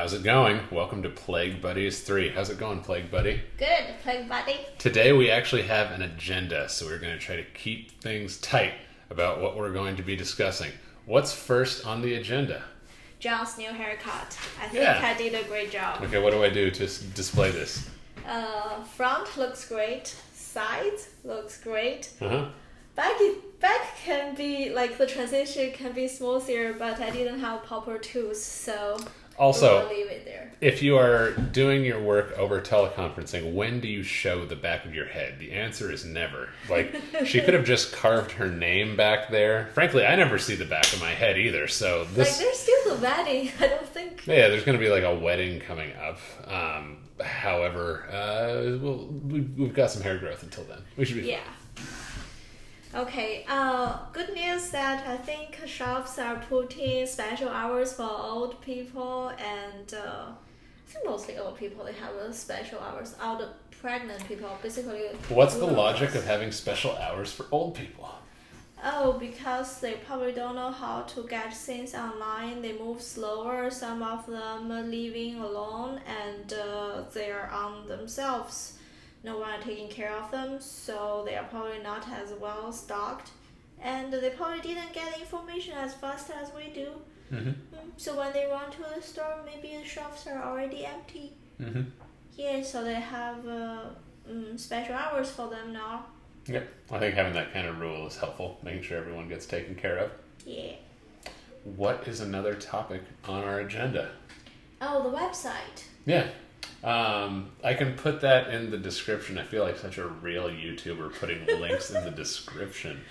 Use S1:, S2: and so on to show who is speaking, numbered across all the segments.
S1: How's it going? Welcome to Plague Buddies 3. How's it going, Plague Buddy?
S2: Good, Plague Buddy.
S1: Today we actually have an agenda, so we're going to try to keep things tight about what we're going to be discussing. What's first on the agenda?
S2: John's new haircut. I think I did a great job.
S1: Okay, what do I do to display this?
S2: Front looks great. Sides looks great.
S1: Uh-huh.
S2: Back can be, like, the transition can be smoother, but I didn't have proper tools, so
S1: Also,
S2: we'll leave it there.
S1: If you are doing your work over teleconferencing, when do you show the back of your head? The answer is never. Like, she could have just carved her name back there. Frankly, I never see the back of my head either, so this...
S2: Like, there's still the wedding, I don't think...
S1: Yeah, there's going to be, like, a wedding coming up. However, we've got some hair growth until then. We should be fine.
S2: Okay, good news that I think shops are putting special hours for old people, and I think mostly old people, they have special hours. All the pregnant people, basically.
S1: What's the logic of having special hours for old people?
S2: Oh, because they probably don't know how to get things online. They move slower. Some of them are living alone, and they are on themselves. No one taking care of them, so they are probably not as well stocked, and they probably didn't get information as fast as we do.
S1: Mm-hmm.
S2: So when they run to the store, maybe the shelves are already empty.
S1: Mm-hmm.
S2: Yeah, so they have special hours for them now.
S1: Yep, I think having that kind of rule is helpful, making sure everyone gets taken care of.
S2: Yeah.
S1: What is another topic on our agenda?
S2: Oh, the website.
S1: Yeah. I can put that in the description. I feel like such a real YouTuber putting links in the description.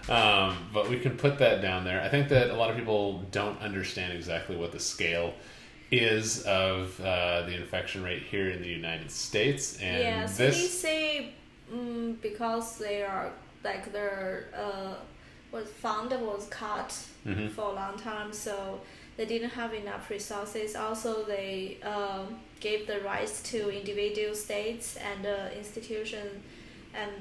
S1: But we can put that down there. I think that a lot of people don't understand exactly what the scale is of the infection rate here in the United States. And
S2: yeah, CDC, because they are, like, their fund was cut for a long time, so they didn't have enough resources. Also, they gave the rights to individual states and institutions, and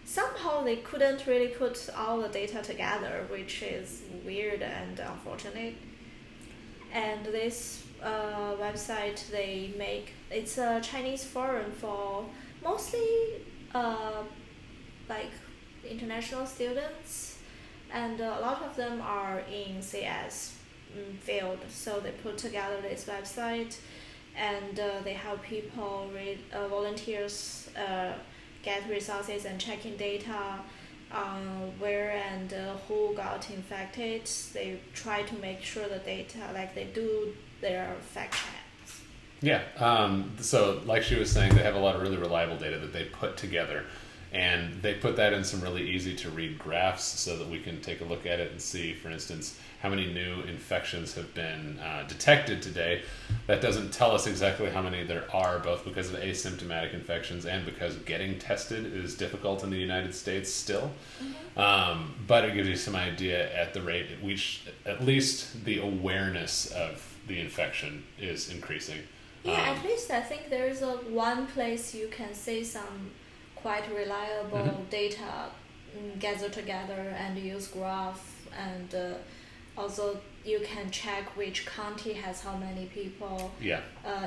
S2: somehow they couldn't really put all the data together, which is weird and unfortunate. And this website they make, it's a Chinese forum for mostly like international students, and a lot of them are in CS field, so they put together this website, and they help people volunteers get resources and checking data on where and who got infected. They try to make sure the data, like, they do their fact checks.
S1: Yeah, so like she was saying, they have a lot of really reliable data that they put together, and they put that in some really easy to read graphs so that we can take a look at it and see, for instance, how many new infections have been detected today. That doesn't tell us exactly how many there are, both because of asymptomatic infections and because getting tested is difficult in the United States still. But it gives you some idea at the rate at which at least the awareness of the infection is increasing.
S2: Yeah, at least I think there is one place you can see some quite reliable data gathered together and use graph, and also you can check which county has how many people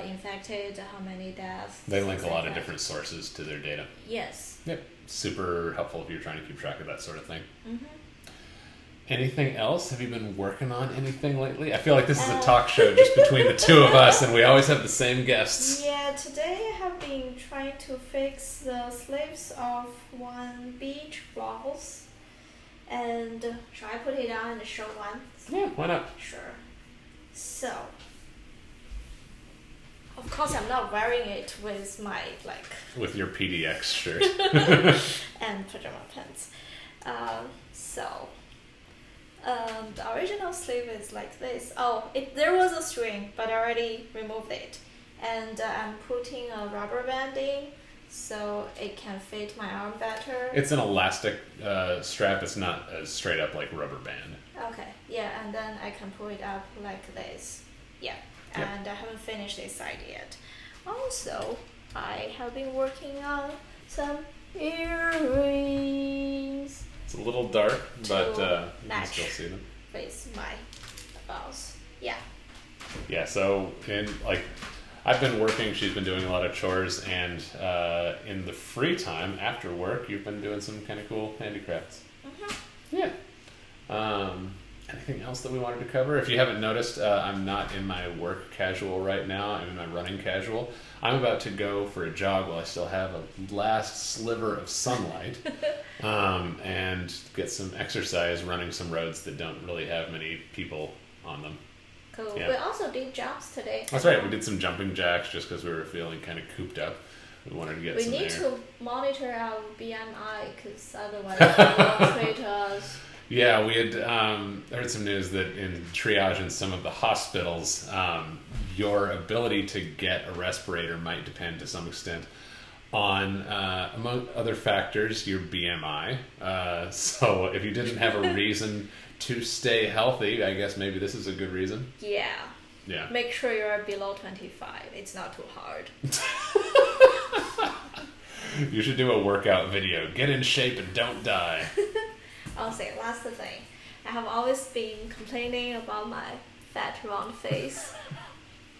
S2: infected, how many deaths.
S1: They link a lot of different sources to their data.
S2: Yes.
S1: Yep, super helpful if you're trying to keep track of that sort of thing.
S2: Mm-hmm.
S1: Anything else? Have you been working on anything lately? I feel like this is a talk show just between the two of us, and we always have the same guests.
S2: Yeah, today I have been trying to fix the sleeves of one beach blouse. And shall I put it on and show one?
S1: Yeah, why not?
S2: Sure. So, of course I'm not wearing it with my, like...
S1: With your PDX shirt.
S2: and pajama pants. The original sleeve is like this. Oh, there was a string, but I already removed it. And I'm putting a rubber band in, so it can fit my arm better.
S1: It's an elastic strap. It's not a straight up like rubber band.
S2: Okay, yeah, and then I can pull it up like this. Yeah, and I haven't finished this side yet. Also, I have been working on some earrings.
S1: It's a little dark, but you can still see them.
S2: With my blouse. Yeah.
S1: Yeah, so I've been working, she's been doing a lot of chores, and in the free time after work, you've been doing some kind of cool handicrafts. Yeah. Anything else that we wanted to cover? If you haven't noticed, I'm not in my work casual right now. I'm in my running casual. I'm about to go for a jog while I still have a last sliver of sunlight, and get some exercise running some roads that don't really have many people on them.
S2: Cool.
S1: Yeah.
S2: We also did jumps today.
S1: That's right. We did some jumping jacks just because we were feeling kind of cooped up. We wanted to get some air.
S2: We need to monitor our BMI because otherwise it will treat us.
S1: Yeah, we had heard some news that in triage in some of the hospitals, your ability to get a respirator might depend to some extent on, among other factors, your BMI. So if you didn't have a reason to stay healthy, I guess maybe this is a good reason.
S2: Yeah.
S1: Yeah.
S2: Make sure you're below 25. It's not too hard.
S1: You should do a workout video. Get in shape and don't die.
S2: I'll say last thing. I have always been complaining about my fat round face.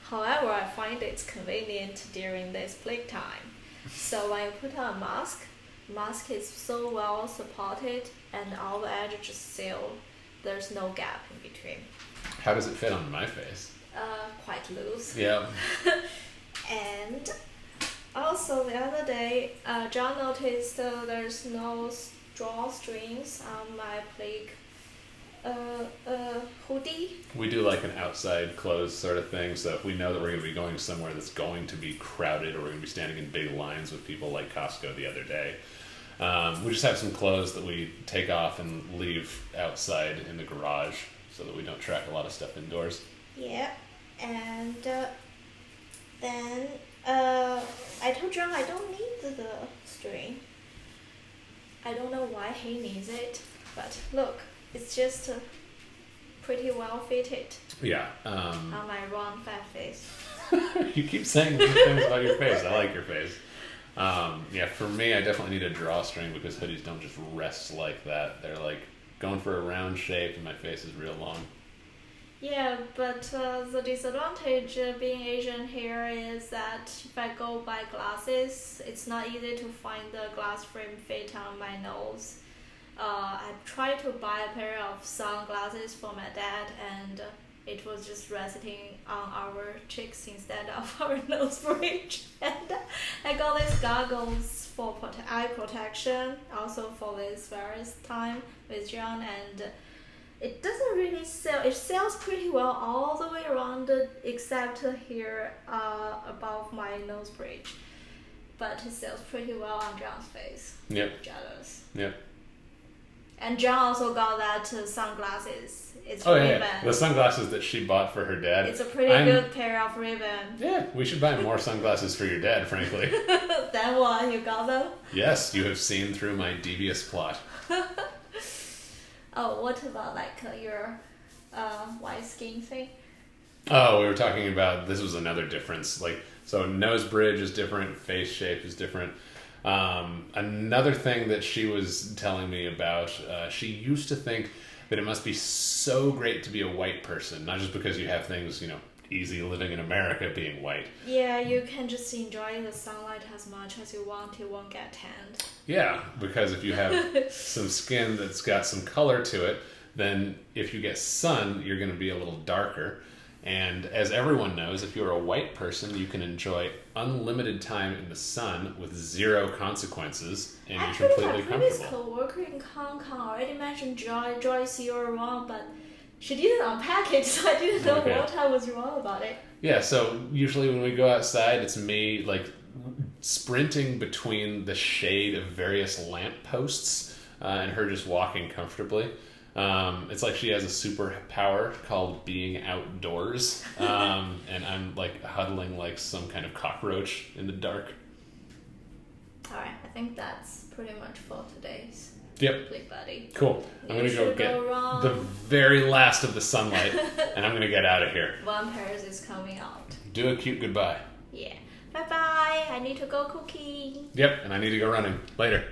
S2: However, I find it's convenient during this break time. So when you put on a mask is so well supported and all the edges just sealed. There's no gap in between.
S1: How does it fit on my face?
S2: Quite loose.
S1: Yeah.
S2: And also the other day, John noticed there's no drawstrings on my plague hoodie.
S1: We do like an outside clothes sort of thing, so if we know that we're going to be going somewhere that's going to be crowded or we're going to be standing in big lines with people like Costco the other day, we just have some clothes that we take off and leave outside in the garage so that we don't track a lot of stuff indoors.
S2: Yeah, and then I told John I don't need the string. I don't know why he needs it, but look, it's just pretty well fitted.
S1: Yeah.
S2: On my round fat face.
S1: You keep saying good things about your face. I like your face. Yeah, for me, I definitely need a drawstring because hoodies don't just rest like that. They're like going for a round shape and my face is real long.
S2: Yeah, but the disadvantage of being Asian here is that if I go buy glasses, it's not easy to find the glass frame fit on my nose. I tried to buy a pair of sunglasses for my dad and it was just resting on our cheeks instead of our nose bridge. And I got these goggles for eye protection, also for this various time with John, and it doesn't really sell. It sells pretty well all the way around except here above my nose bridge. But it sells pretty well on John's face.
S1: Yep.
S2: Jealous.
S1: Yep.
S2: And John also got that sunglasses. It's
S1: Ray-Ban. Yeah. The sunglasses that she bought for her dad.
S2: It's a pretty good pair of Ray-Ban.
S1: Yeah, we should buy more sunglasses for your dad, frankly.
S2: Then what? You got them?
S1: Yes, you have seen through my devious plot.
S2: Oh, what about your white skin thing?
S1: Oh, we were talking about, this was another difference. So nose bridge is different, face shape is different. Another thing that she was telling me about, she used to think that it must be so great to be a white person, not just because you have things, easy living in America being white.
S2: Yeah, you can just enjoy the sunlight as much as you want. You won't get tanned.
S1: Yeah, because if you have some skin that's got some color to it, then if you get sun, you're going to be a little darker. And as everyone knows, if you're a white person, you can enjoy unlimited time in the sun with zero consequences, and you're completely comfortable.
S2: My previous co-worker in Hong Kong already mentioned Joyce, you're wrong, but she didn't unpack it, so I didn't know what I was wrong about it. Yeah,
S1: so usually when we go outside, it's me sprinting between the shade of various lampposts and her just walking comfortably. It's like she has a superpower called being outdoors, and I'm huddling like some kind of cockroach in the dark.
S2: Alright, I think that's pretty much for today's Big Buddy.
S1: Cool. I'm going to go get the very last of the sunlight, and I'm going to get out of here.
S2: Vampires is coming out.
S1: Do a cute goodbye.
S2: Yeah. Bye-bye. I need to go cooking.
S1: Yep, and I need to go running. Later.